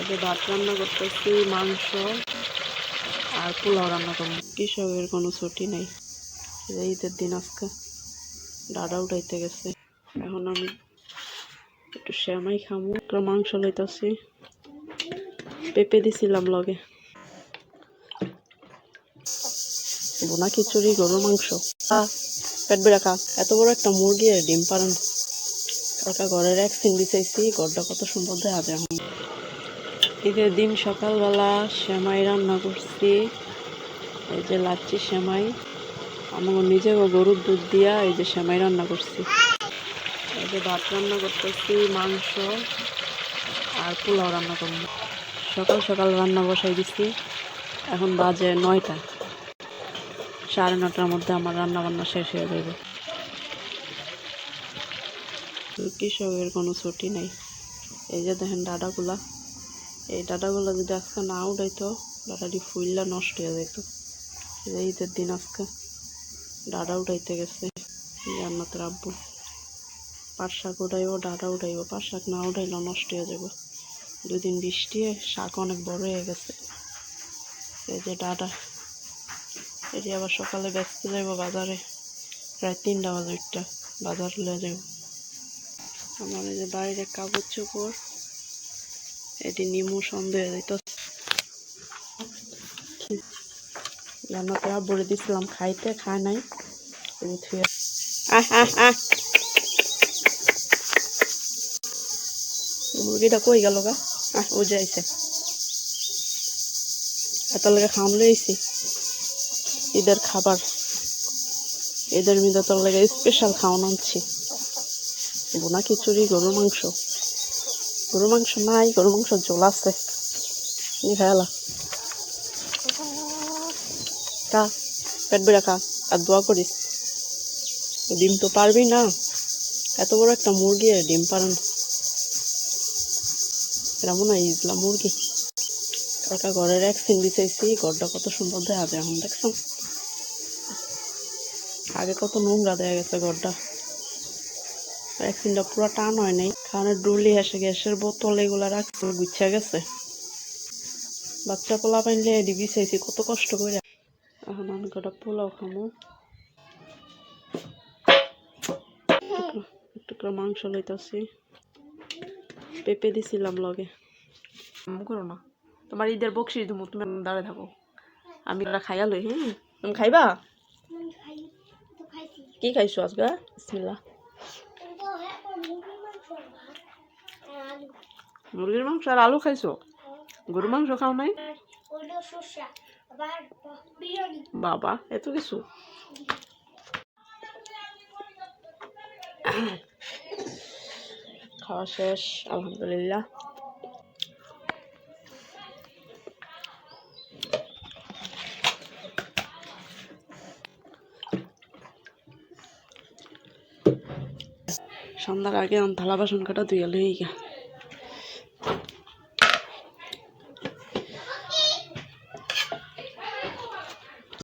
যে ভাত রান্না করতেছি, মাংস আর পোলাও রান্না করবো। কৃষকের কোনো ছুটি নেই, ঈদের দিন আজকে দাদা উঠাইতে গেছে। এখন আমি একটু শ্যামাই খামো, একটু মাংস লইতেছি, পেঁপে দিছিলাম লগে, বোনা খিচুড়ি, গরুর মাংস। পেট বেড়া খা। এত বড় একটা মুরগি ডিম পারেন। কালকা ঘরের এক সিন বিছাইছি, ঘরটা কত সুন্দর দেখা যায়। এখন ঈদের দিন সকালবেলা শ্যামাই রান্না করছি, এই যে লাচ্ছি শ্যামাই। আমার নিজে গরুর দুধ দিয়া এই যে শ্যামাই রান্না করছি। এই যে ভাত রান্না করতেছি, মাংস আর পোলাও রান্না করবো। সকাল সকাল রান্না বসাই দিছি, এখন বাজে 9টা। 9:30টার মধ্যে আমার রান্না বান্না শেষ হয়ে যাবে। কৃষকের কোনো ছুটি নেই। এই যে দেখেন ডাটাগুলা, এই ডাটাগুলা যদি আজকে না উঠাইতো, ডাটাটি ফুললা নষ্ট হয়ে যেত। ঈদের দিন আজকে ডাটা উঠাইতে গেছে জান্নাতের আব্বু। পাট শাক উঠাইব, ডাটা উঠাইব, পাট শাক না উঠাইলেও নষ্ট হয়ে যাবে। 2 দিন বৃষ্টি, শাক অনেক বড় হয়ে গেছে। এই যে ডাটা, এটি আবার সকালে বেচতে যাইব বাজারে, প্রায় 3টা বাজে একটা বাজার লয়ে যাইব। আমার এই যে বাইরে কাপড় চোপড়, এটি নিমু সন্দেহ যাইত। জান্নাতের আব্বুরে দিছিলাম খাইতে, খায় নাই। মুরগিটা কই গেল গা? ও যাইছে, এত লেগে খাওয়ান লইছি। ঈদের খাবার, ঈদের মধ্যে তোর লেগে স্পেশাল খাওয়ান আনছি। বোনা খিচুড়ি, গরুর মাংস। গরুর মাংস নাই, গরুর মাংস ঝোল আছে, নি খায়ালা খা, পেট বেড়া খা আর দোয়া করিস। ডিম তো পারবি না, এত বড় একটা মুরগি ডিম পারেন। এটা মনে হয় ইজলা মুরগি। কালকা ঘরের এক সিন বিছাইছি, ঘরটা কত সুন্দর দেখা যায়। এখন দেখছো, আগে কত নোংরা দেয়া গেছে ঘরটা। এক সিনটা পুরো টান হয় নাই, খাওয়ানোর ডুলি এসে গ্যাসের বোতল এগুলা রাখছে, গুছা গেছে। বাচ্চা পোলা পাইলে এডি বিছাইছি কত কষ্ট করে। এখন আমি কটা পোলাও খামো, একটু করে মাংস লইতাছি, পেঁপে দিছিলাম লগে। করো না, তোমার ঈদের বকশিস দেবো, তুমি দাঁড়ায় থাকো, আমি ওরা খাইয়া লই। হ্যাঁ, তুমি খাইবা? কি খাইছো আজকে? বিসমিল্লাহ। মুরগির মাংস আর আলু খাইছো? গরুর মাংস খাও নাই? বাবা, এত কিছু! খাওয়া শেষ আলহামদুলিল্লাহ। সন্ধ্যার আগে থালা বাসন কাটা ধুয়ে লই গা।